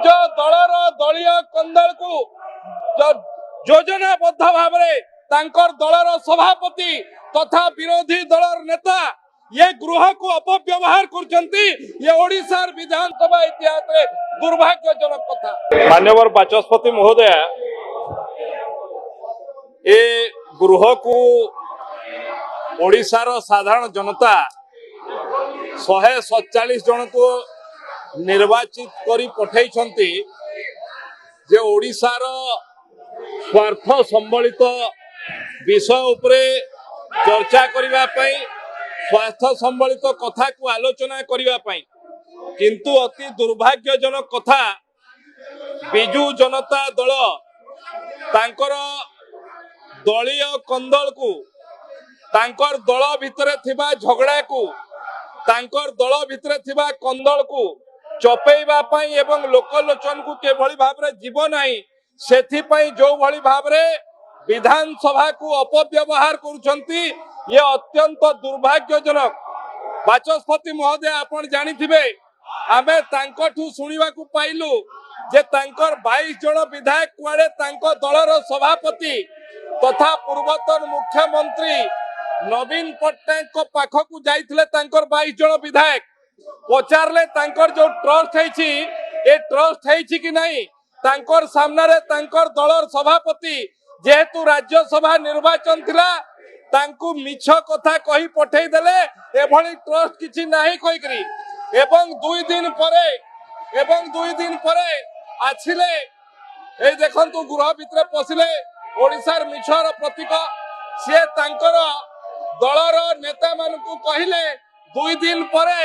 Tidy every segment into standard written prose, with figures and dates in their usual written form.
निज दलर दलीय कंदल को योजनाबद्ध भाव दलर सभापति तथा विरोधी दलर नेता ये गृह को अपव्यवहार कर विधानसभा इतिहास में दुर्भाग्यजनक कथा। मान्यवर बाचस्पति महोदय ए गृह को ओडिशार साधारण जनता 147 जन को निर्वाचित करी पठाई जे ओडिशार स्वार्थ संबलित विषय उपरे चर्चा करिबा पई स्वार्थ संबलित कथा को आलोचना करिबा पई किंतु अति दुर्भाग्यजनक कथा बिजू जनता दल तांकर दलीय कंदल को तांकर दल भितरे थिबा झगड़ा को तांकर दल भितरे थिबा कंदल को चपेइबा पई एवं लोकलोचन को केभली भाबरे जीव नाही सेथि पई जो भली भाबरे विधानसभा को अपव्यवहार करुछंती ये अत्यंत दुर्भाग्यजनक। बाचस्पति महोदय आपण जानिथिबे आमे तांकठू सुनिबा को पाइलु जे तांकर 22 जन विधायक कुआडे तांको दलर सभापति तथा पूर्वतन मुख्यमंत्री नवीन पट्टनायक को पाख को जाइथिले तांकर 22 जन विधायक पचारले तांकर जो ट्रस्ट है ए ट्रस्ट है कि नहीं तांकर सामने रे तांकर दलर सभापति जेहेतु राज्यसभा निर्वाचन थिला तांकु मिछ कथा कही पठेई देले एभली ट्रस्ट किछि नाही कहि करी एवं 2 दिन परे आछिले ए देखंतु गृह भितरे पसिले ओडिसार मिछर प्रतीक से तांकर दलर नेता मानकु कहिले 2 दिन परे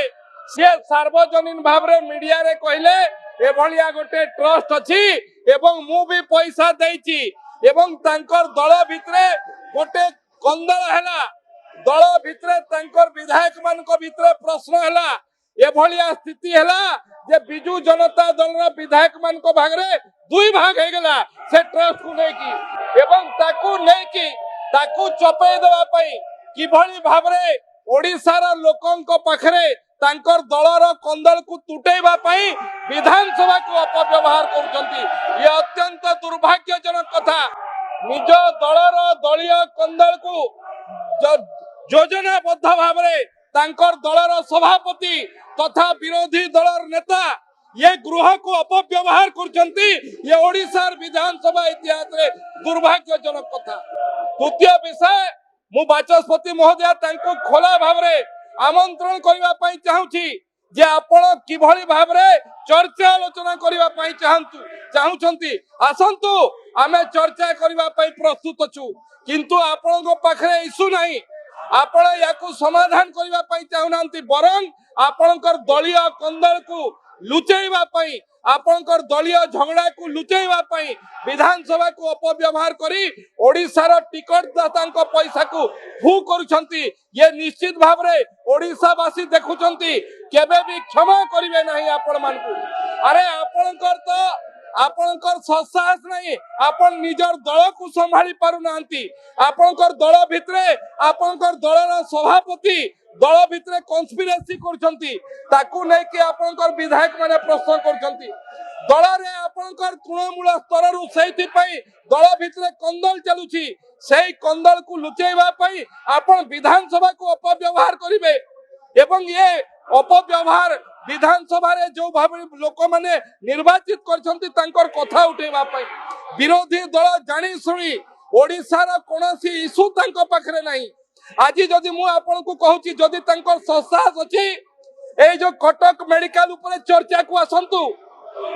से सार्वजनिक भाव रे मीडिया रे कहिले एभलिया गोटे ट्रस्ट अछि एवं मु भी पैसा देइछि एवं तांकर दल भितरे गोटे कंदल हैला दल भितरे तांकर विधायक मानक भितरे प्रश्न हैला एभलिया स्थिति हैला जे बिजू जनता दलर विधायक मानक भागरे 2 भाग हे गेला से ट्रस्ट को नै की एवं ताकू चपे देबा पई किभली भाबरे ओडिसार लोकंक पाखरे तांकर दलर कंदल को तुटेबा पई विधानसभा को अपव्यवहार करुछंती ये अत्यंत दुर्भाग्यजनक कथा। निज दलर दलीय कंदल को योजनाबद्ध भाव तांकर दलर सभापति तथा विरोधी दलर नेता ये गृह को अपव्यवहार करुछंती ये ओडिशार विधानसभा इतिहास में दुर्भाग्यजनक कथा। द्वितीय विषय मु बाचस्पति महोदय तांको खोला भाव आमंत्रण करबा पई चाहूची जे आपण किभली भाबरे चर्चा आलोचना करबा पई चाहूचंती आसंतु आमे चर्चा करबा पई प्रस्तुत अछु किंतु आपनको पाखरे इशू नाही आपण याकू समाधान करबा पई चाहुनांती बरं आपणकर दलीय कंदल को लुचेइबा पई आपणकर दलीय झगड़ा को लुचेइबा पई विधानसभा को अपव्यवहार करी ओडिसार टिकट दातांको पैसा को फू करूछंती ये निश्चित भावरे ओडिसावासी देखुछंती केबे भी क्षमा करिवे नाही आपण मानकू। अरे आपणकर साहस नहीं आपण निजर दल को संभाली पारु नांती आपणकर दल भितरे आपणकर दलर सभापति दल भितरे कन्स्पिरेसी करछंती ताकू नै कि आपणकर विधायक माने प्रश्न करछंती दल रे आपणकर तृणमूल स्तर रु सेति पई दल भितरे कंदल चलुची सेई कंदल को लुचेइबा पई आपण विधानसभा को अपव्यवहार करिवे एवं ये अपव्यवहार विधानसभा रे जो भाव लोक माने निर्वाचित करछंती तांकर कथा उठेबा पई विरोधी दल जानी सुनी ओडिसार कोनोसी इशू तांको पाखरे नाही। आज जदि मु आपन को कहूची जदि तांकर साहस अछि ए जो कटक मेडिकल ऊपर चर्चा को आसंतु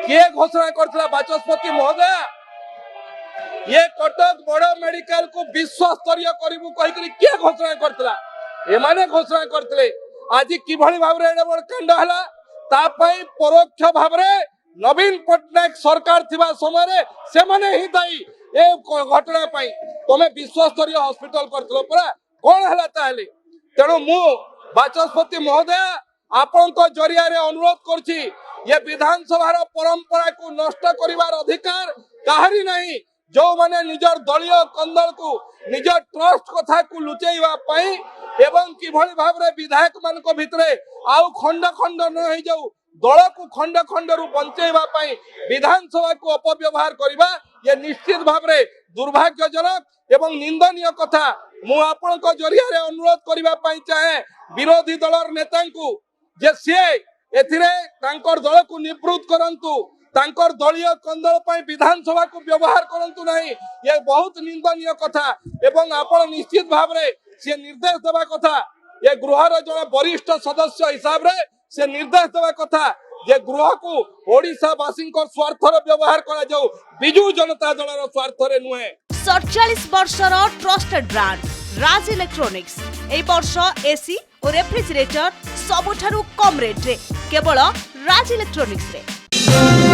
के घोषणा करथला बाचस्पति महोदय ये कटक बड़ मेडिकल को विश्व स्तरीय करिबु कहि करी के घोषणा करथला ए माने घोषणा करथले आज किभली भाबरे एडे बड़ कांड हला ता पई परोक्ष भाबरे नवीन पट्टनायक सरकार थिबा समय रे से माने ही दाई ए घटना पई तमे विश्व स्तरीय हॉस्पिटल करथलो परा कौन है ताहले तेणु मु बाचस्पति महोदय आपण को जरिया रे अनुरोध करछि ये विधानसभा परंपरा को नष्ट करिवार अधिकार काहरी नहीं जो माने निजर दलीय कंदल को निजर ट्रस्ट कथा को लुचेइबा पई एवं किभली भाबरे विधायक मान को भितरे आउ खंड खंड न होई जाऊ दल को खंड खंड रु बंचेवा विधानसभा को अपव्यवहार करवा ये निश्चित भाव में दुर्भाग्यजनक एवं निंदनीय कथा। मु आपण जरिया अनुरोध करने चाहे विरोधी दलर नेता जे सी दल को निवृत्त करंतु तांकर दलीय कंदल विधानसभा को व्यवहार करंतु नहीं। ये बहुत निंदनीय कथा एवं आपण निश्चित भाव में से निर्देश देवा कथा। ये गृहर जड़े वरिष्ठ सदस्य हिसाब रे से निर्देश देवा कथा जे गृह को ओडिशावासी स्वार्थर व्यवहार करा जाऊ, बिजू जनता दलर स्वार्थरे नुहे। 47 वर्षर ट्रस्टेड ब्रांड राज इलेक्ट्रॉनिक्स ए वर्ष एसी और रेफ्रिजरेटर सबुठारु कम रेट रे केवल राज इलेक्ट्रॉनिक्स रे।